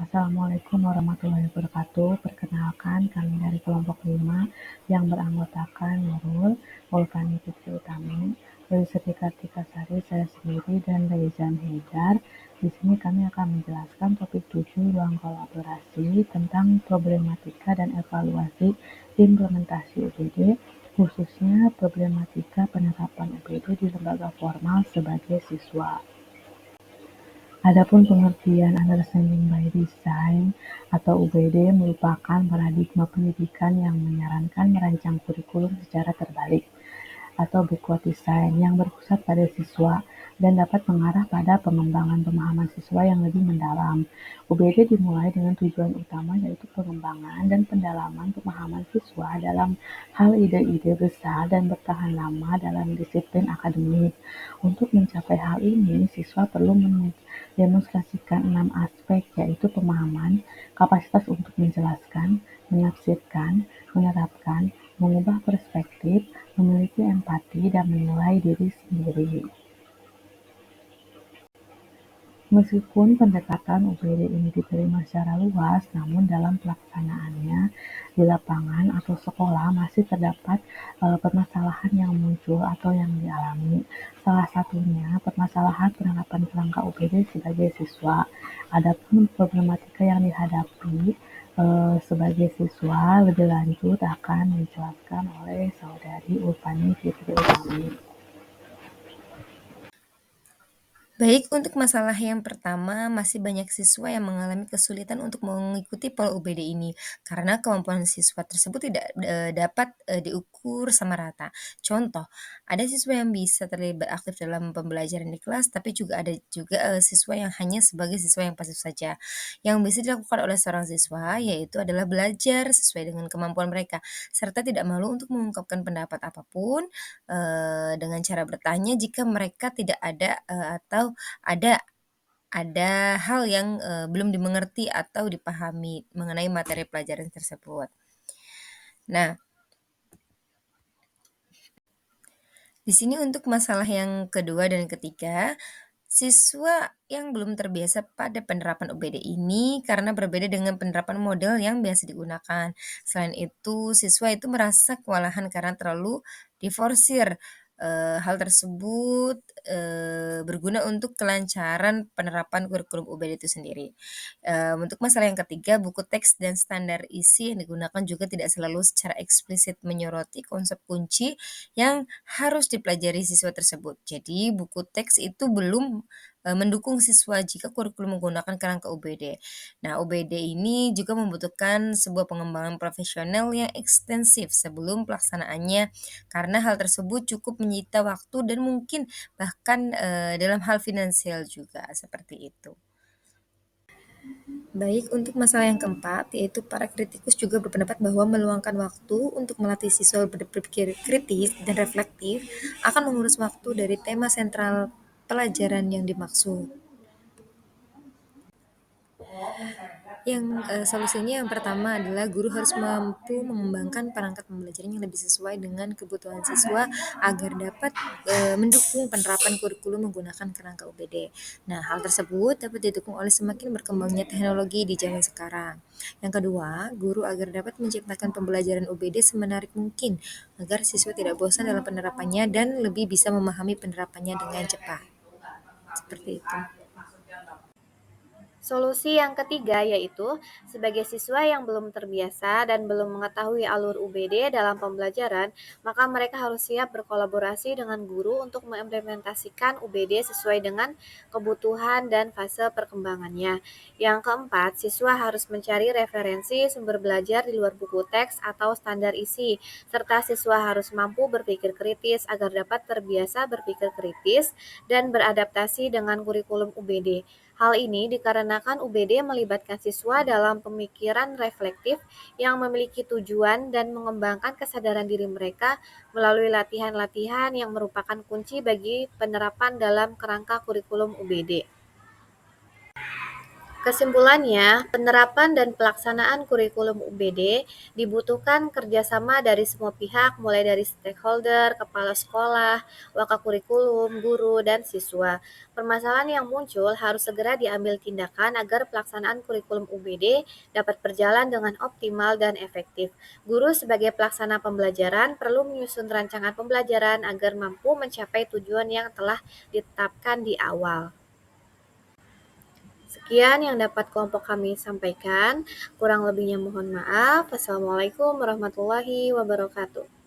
Assalamualaikum warahmatullahi wabarakatuh. Perkenalkan, kami dari kelompok 5 yang beranggotakan Nurul, Ulfani Fitri Utami, Dewi Kartika Sari, saya sendiri, dan Reizan Haidar. Di sini kami akan menjelaskan topik 7 ruang kolaborasi tentang problematika dan evaluasi implementasi UBD, khususnya problematika penerapan UBD di lembaga formal sebagai siswa. Adapun pengertian Understanding by Design atau UBD merupakan paradigma pendidikan yang menyarankan merancang kurikulum secara terbalik atau backward design yang berpusat pada siswa dan dapat mengarah pada pengembangan pemahaman siswa yang lebih mendalam. UBD dimulai dengan tujuan utama yaitu pengembangan dan pendalaman pemahaman siswa dalam hal ide-ide besar dan bertahan lama dalam disiplin akademik. Untuk mencapai hal ini, siswa perlu mendemonstrasikan 6 aspek yaitu pemahaman, kapasitas untuk menjelaskan, menafsirkan, menerapkan, mengubah perspektif, memiliki empati, dan menilai diri sendiri. Meskipun pendekatan UBD ini diterima secara luas, namun dalam pelaksanaannya di lapangan atau sekolah masih terdapat permasalahan yang muncul atau yang dialami. Salah satunya permasalahan penerapan kerangka UBD sebagai siswa. Adapun problematika yang dihadapi sebagai siswa lebih lanjut akan dijelaskan oleh Saudari Ulfani Fitri Utami. Baik, untuk masalah yang pertama, masih banyak siswa yang mengalami kesulitan untuk mengikuti pola UBD ini karena kemampuan siswa tersebut tidak dapat diukur sama rata. Contoh, ada siswa yang bisa terlibat aktif dalam pembelajaran di kelas, tapi juga ada juga siswa yang hanya sebagai siswa yang pasif saja. Yang bisa dilakukan oleh seorang siswa yaitu adalah belajar sesuai dengan kemampuan mereka, serta tidak malu untuk mengungkapkan pendapat apapun dengan cara bertanya jika mereka tidak ada atau ada hal yang, belum dimengerti atau dipahami mengenai materi pelajaran tersebut. Nah, di sini untuk masalah yang kedua dan ketiga, siswa yang belum terbiasa pada penerapan UBD ini karena berbeda dengan penerapan model yang biasa digunakan. Selain itu, siswa itu merasa kewalahan karena terlalu diforsir. Hal tersebut, berguna untuk kelancaran penerapan kurikulum UBD itu sendiri. Untuk masalah yang ketiga, buku teks dan standar isi yang digunakan juga tidak selalu secara eksplisit menyoroti konsep kunci yang harus dipelajari siswa tersebut. Jadi buku teks itu belum, mendukung siswa jika kurikulum menggunakan kerangka UBD. Nah, UBD ini juga membutuhkan sebuah pengembangan profesional yang ekstensif sebelum pelaksanaannya, karena hal tersebut cukup menyita waktu dan mungkin bahkan, dalam hal finansial juga, seperti itu. Baik, untuk masalah yang keempat, yaitu para kritikus juga berpendapat bahwa meluangkan waktu untuk melatih siswa berpikir kritis dan reflektif akan mengurus waktu dari tema sentral pelajaran yang dimaksud. Solusinya yang pertama adalah guru harus mampu mengembangkan perangkat pembelajaran yang lebih sesuai dengan kebutuhan siswa agar dapat mendukung penerapan kurikulum menggunakan kerangka UBD. Nah, hal tersebut dapat didukung oleh semakin berkembangnya teknologi di zaman sekarang. Yang kedua, guru agar dapat menciptakan pembelajaran UBD semenarik mungkin agar siswa tidak bosan dalam penerapannya dan lebih bisa memahami penerapannya dengan cepat. Seperti itu. Solusi yang ketiga yaitu, sebagai siswa yang belum terbiasa dan belum mengetahui alur UBD dalam pembelajaran, maka mereka harus siap berkolaborasi dengan guru untuk mengimplementasikan UBD sesuai dengan kebutuhan dan fase perkembangannya. Yang keempat, siswa harus mencari referensi sumber belajar di luar buku teks atau standar isi, serta siswa harus mampu berpikir kritis agar dapat terbiasa berpikir kritis dan beradaptasi dengan kurikulum UBD. Hal ini dikarenakan UBD melibatkan siswa dalam pemikiran reflektif yang memiliki tujuan dan mengembangkan kesadaran diri mereka melalui latihan-latihan yang merupakan kunci bagi penerapan dalam kerangka kurikulum UBD. Kesimpulannya, penerapan dan pelaksanaan kurikulum UBD dibutuhkan kerjasama dari semua pihak, mulai dari stakeholder, kepala sekolah, wakakurikulum, guru, dan siswa. Permasalahan yang muncul harus segera diambil tindakan agar pelaksanaan kurikulum UBD dapat berjalan dengan optimal dan efektif. Guru sebagai pelaksana pembelajaran perlu menyusun rancangan pembelajaran agar mampu mencapai tujuan yang telah ditetapkan di awal. Sekian yang dapat kelompok kami sampaikan. Kurang lebihnya mohon maaf. Wassalamualaikum warahmatullahi wabarakatuh.